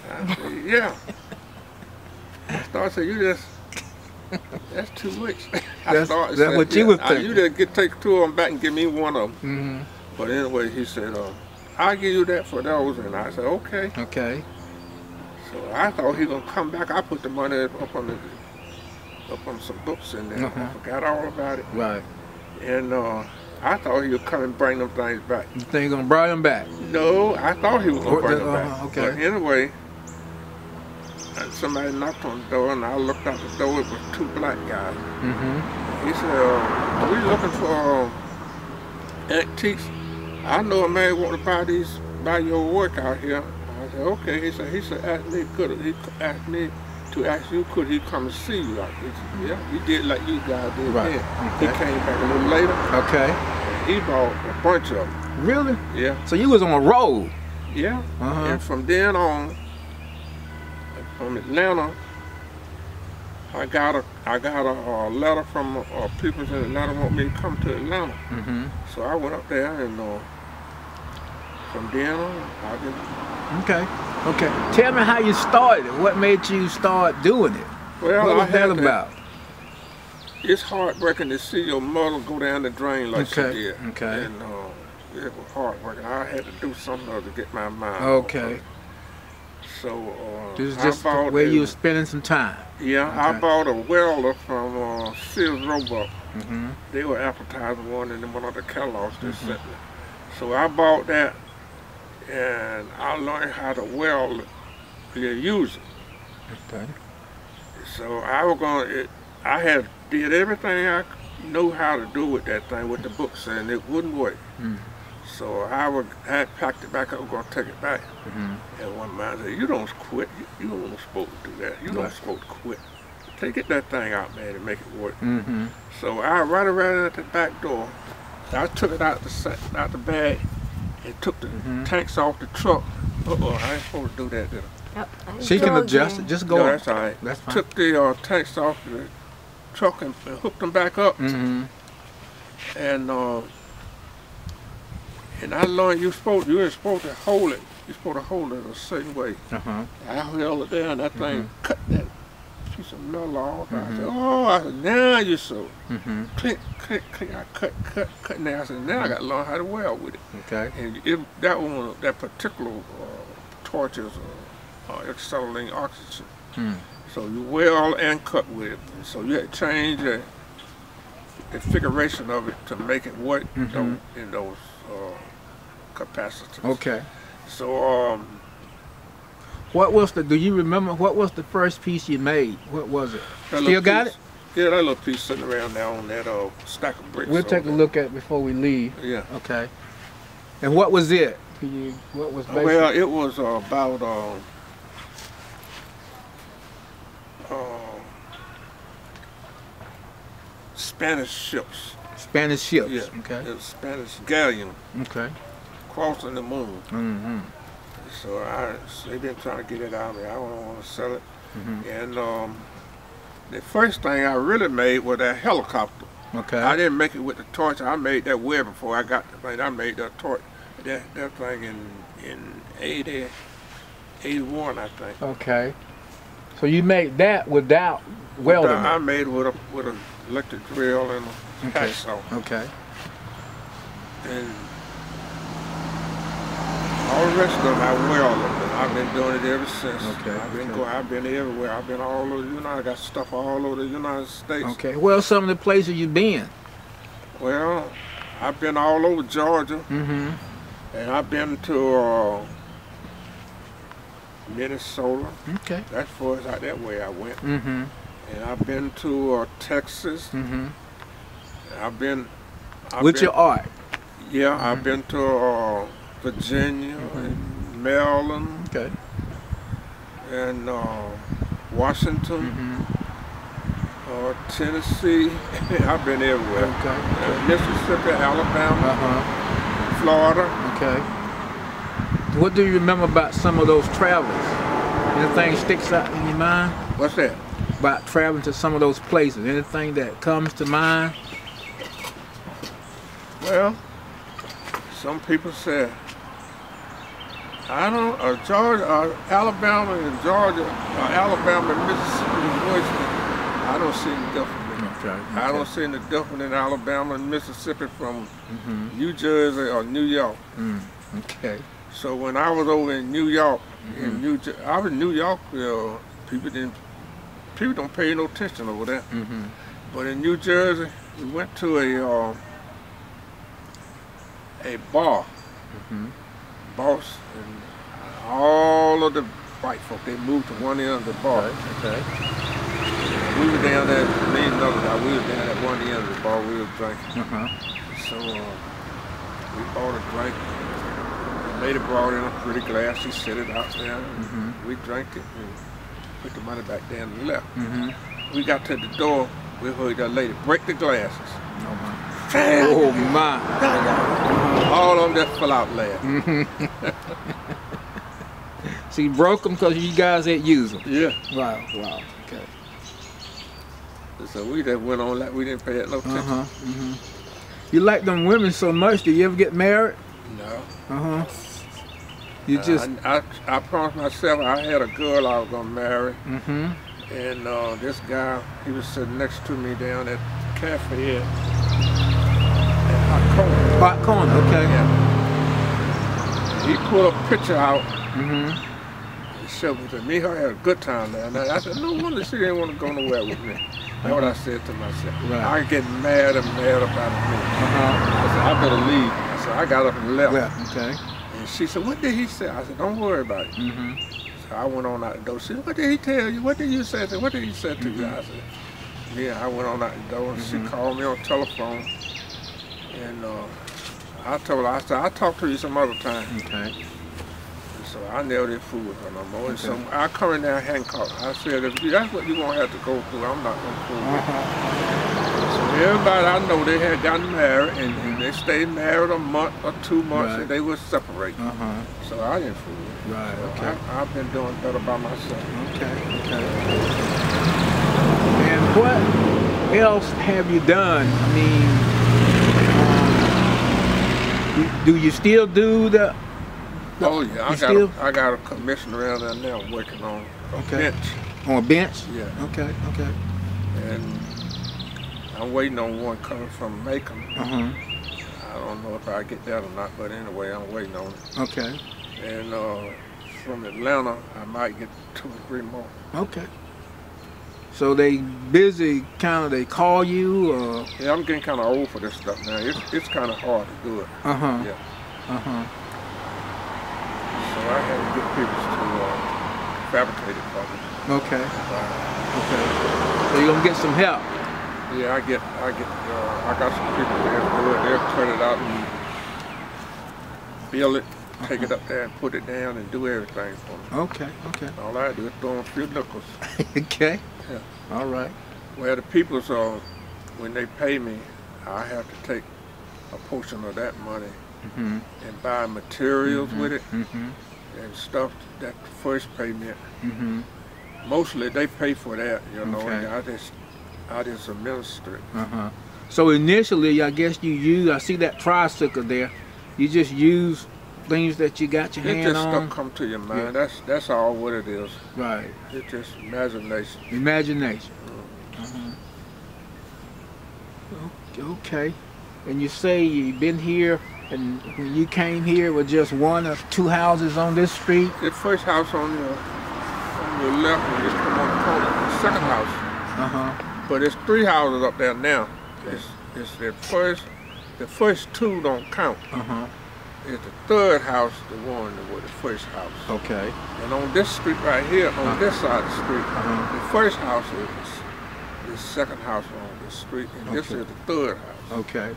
I said, yeah. I started saying, you just, that's too much. That's what you was thinking. You just take two of them back and give me one of them. Mm-hmm. But anyway, he said, I'll give you that for those. And I said, okay. Okay. So I thought he was going to come back. I put the money up on some books in there. I forgot all about it. Right. And I thought he would come and bring them things back. You think he's going to bring them back? No, I thought he was going to bring them back. Okay. But anyway, somebody knocked on the door, and I looked out the door. It was two black guys. Mm-hmm. He said, are we looking for antiques? I know a man want to buy your work out here. I said, okay. He said, asked me to ask you, could he come and see you? He said, yeah, he did like you guys did right. then. Okay. He came back a little later. Okay. And he bought a bunch of them. Really? Yeah. So you was on a road? Yeah. And from then on, from Atlanta, I got a letter from people in Atlanta want me to come to Atlanta. Mm-hmm. So I went up there, and from then on, I've been. Okay. Okay. Tell me how you started. What made you start doing it? Well, what was that about? It's heartbreaking to see your mother go down the drain like she did. Okay. And it was heartbreaking. I had to do something to get my mind. Okay. So this is just where you were spending some time. Yeah, okay. I bought a welder from Sears Roebuck. Mm-hmm. They were advertising one in one of the catalogs they sent me. So I bought that, and I learned how to weld and use it. Okay. So I had did everything I knew how to do with that thing with the books, and it wouldn't work. So I had packed it back. I was going to take it back. And one man said, you don't quit. You don't supposed to do that. You don't supposed to quit. Get that thing out, man, and make it work. So I right around at the back door, I took it out the bag and took the tanks off the truck. I ain't supposed to do that, did I? She can adjust it. Just go on. That's all right. That's fine. Took the tanks off the truck and hooked them back up. And I learned you ain't supposed to hold it. You're supposed to hold it a certain way. I held it down. That thing cut that piece of metal off. I said, I said, now you're so. Click, click, click. I cut. Now I said, now I got to learn how to weld with it. Okay. And that particular torch is acetylene oxygen. So you weld and cut with it. So you had to change the configuration of it to make it work in those capacitors. Okay. So do you remember what was the first piece you made? What was it? Still got it? Yeah, that little piece sitting around there on that stack of bricks. We'll take a look at it before we leave. Yeah. Okay. And what was it? What was basically? Well, it was about Spanish ships. Spanish ships. Yeah. Okay. It was Spanish galleon. Okay. Crossing the moon. So they've been trying to get it out of there. I don't want to sell it. And the first thing I really made was that helicopter. Okay. I didn't make it with the torch. I made that web before I got the thing. I made that torch, that thing in 80, 81, I think. Okay. So you made that without welding? I made it with an electric drill and a hacksaw. Okay. And all the rest of them I welded, and I've been doing it ever since. Okay. I've been everywhere. I've been all over the United. I got stuff all over the United States. Okay. Well, some of the places you've been? Well, I've been all over Georgia. And I've been to Minnesota. Okay. That's far as out that way I went. And I've been to Texas. I've been with your art? Yeah, I've been to Virginia and Maryland. Okay. And Washington. Tennessee. I've been everywhere. Okay. Mississippi, Alabama, Florida. Okay. What do you remember about some of those travels? Anything sticks out in your mind? What's that? About traveling to some of those places. Anything that comes to mind? Well, some people say I don't, Georgia, Alabama and Georgia, Alabama and Mississippi and Washington, I don't see any difference. Okay. I don't see any difference in Alabama and Mississippi from New Jersey or New York. Okay. So when I was over in New York, I was in New York, people don't pay no attention over there. But in New Jersey, we went to a bar. Boss and all of the white folk, they moved to one end of the bar. Okay. We were down there, me and another guy, we were down at one end of the bar, we were drinking. So we bought a drink. The lady brought in a pretty glass, she set it out there. We drank it and put the money back down and left. We got to the door, we heard that lady break the glasses. Oh my! All of them just fell out laughing. So you broke them because you guys didn't use them? Yeah. Wow, wow, okay. So we just went on like we didn't pay it no attention. You like them women so much, did you ever get married? No. You just... I promised myself I had a girl I was gonna marry. And this guy, he was sitting next to me down at the cafe at Hot Corner. Hot Corner, okay. Yeah. He pulled a picture out. He showed it to me. Her had a good time there. And I said, no wonder she didn't want to go nowhere with me. That's what I said to myself. I get mad and mad about me. I said, I better leave. I said, I got up and left. Okay. And she said, what did he say? I said, don't worry about it. So I went on out the door. She said, what did he tell you? What did you say? What did he say to you? I said, yeah, I went on out the door and she called me on the telephone. And I told her, I said, I'll talk to you some other time. Okay. And so I never did fool with her no more. And so I come in there handcuffed. I said, if that's what you're going to have to go through, I'm not going to fool with you. So everybody I know, they had gotten married and they stayed married a month or 2 months and they were separated. So I didn't fool with you. Right, So okay. I've been doing better by myself. Okay. And what else have you done? I mean, do you still do the oh yeah, I got a commission around there now working on a bench. On a bench? Yeah. Okay. And I'm waiting on one coming from Macon. I don't know if I get that or not, but anyway, I'm waiting on it. Okay. And from Atlanta, I might get 2 or 3 more. Okay. So they busy, they call you, or? Yeah, I'm getting kind of old for this stuff now. It's kind of hard to do it. Yeah. So I had to get people to fabricate it for me. Okay. So you're gonna get some help? Yeah, I got some people there to do it. They'll cut it out and build it, take it up there and put it down and do everything for me. Okay. All I do is throw in a few nickels. Okay. Yeah. All right. Well, the people, when they pay me, I have to take a portion of that money and buy materials with it and stuff that first payment. Mostly they pay for that, you know, and I just administer it. So initially, I guess you use, I see that tricycle there, you just use things that you got your hand on? It's just stuff come to your mind. Yeah. That's all what it is. Right. It's just imagination. Imagination. Okay. And you say you've been here, and when you came here, with just 1 or 2 houses on this street? The first house on your left when you come on the corner, the second house. But it's 3 houses up there now. It's the first 2 don't count. It's the 3rd house, the one with the first house. Okay. And on this street right here, on this side of the street, the first house is the second house on this street, and this is the 3rd house. Okay.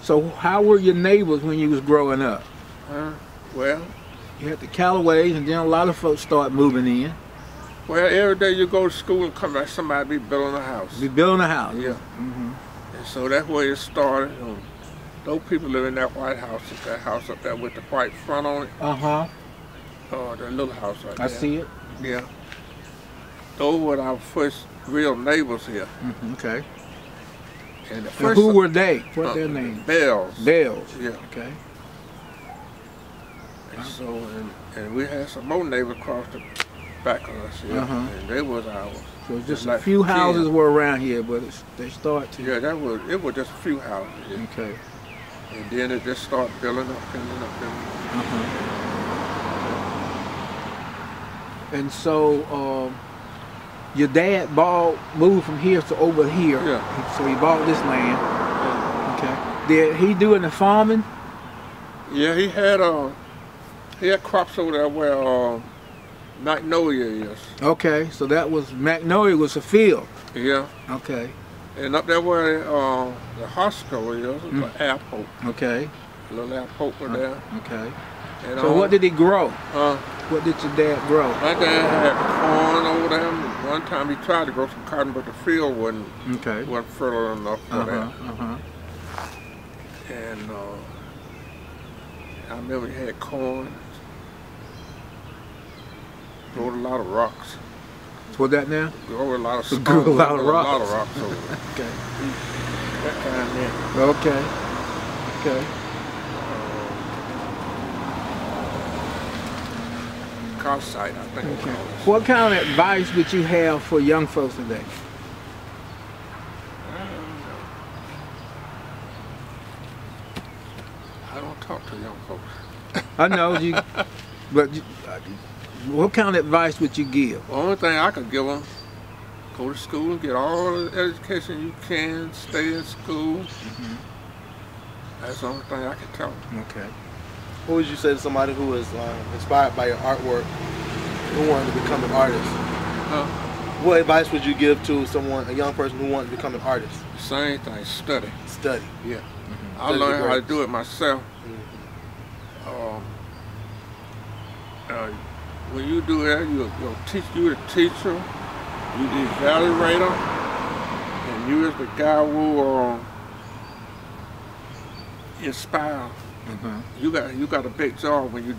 So how were your neighbors when you was growing up? Well, you had the Callaways, and then a lot of folks start moving in. Well, every day you go to school and come back, somebody be building a house. Be building a house? Yeah. And so that's where it started. Those people live in that white house, that house up there with the white front on it. The little house right there. I see it. Yeah. Those were our first real neighbors here. Okay. And the first, who were they? What's their name? Bells. Bells. Yeah. Okay. So, and we had some more neighbors across the back of us here, and they was ours. So just a few houses were around here, but they started to... Yeah, it was just a few houses. Yeah. Okay. And then it just started building up. And so, your dad moved from here to over here. Yeah. So he bought this land. Yeah. Okay. Did he do any farming? Yeah, he had crops over there where Magnolia is. Okay, so that was Magnolia was a field. Yeah. Okay. And up there where the hospital is, the airport. Okay. A little airport was there. Okay. And, so what did he grow? What did your dad grow? My dad had corn over there. One time he tried to grow some cotton, but the field wasn't fertile enough for that. And I remember he had corn. Growed a lot of rocks. What that now? Grew a lot of stones. Grew a lot of rocks. A lot of rocks over there. Okay. That time then. Okay. Okay. Calcite, I think. Okay. What kind of advice would you have for young folks today? I don't talk to young folks. I know you, but what kind of advice would you give? The only thing I could give them, go to school and get all the education you can, stay in school. That's the only thing I can tell them. Okay. What would you say to somebody who is inspired by your artwork, who wanted to become an artist? What advice would you give to someone, a young person who wanted to become an artist? Same thing, study. Study. Yeah. I learned how to do it myself. When you do that, you're the teacher, you the evaluator, and you is the guy who inspire. You got a big job when you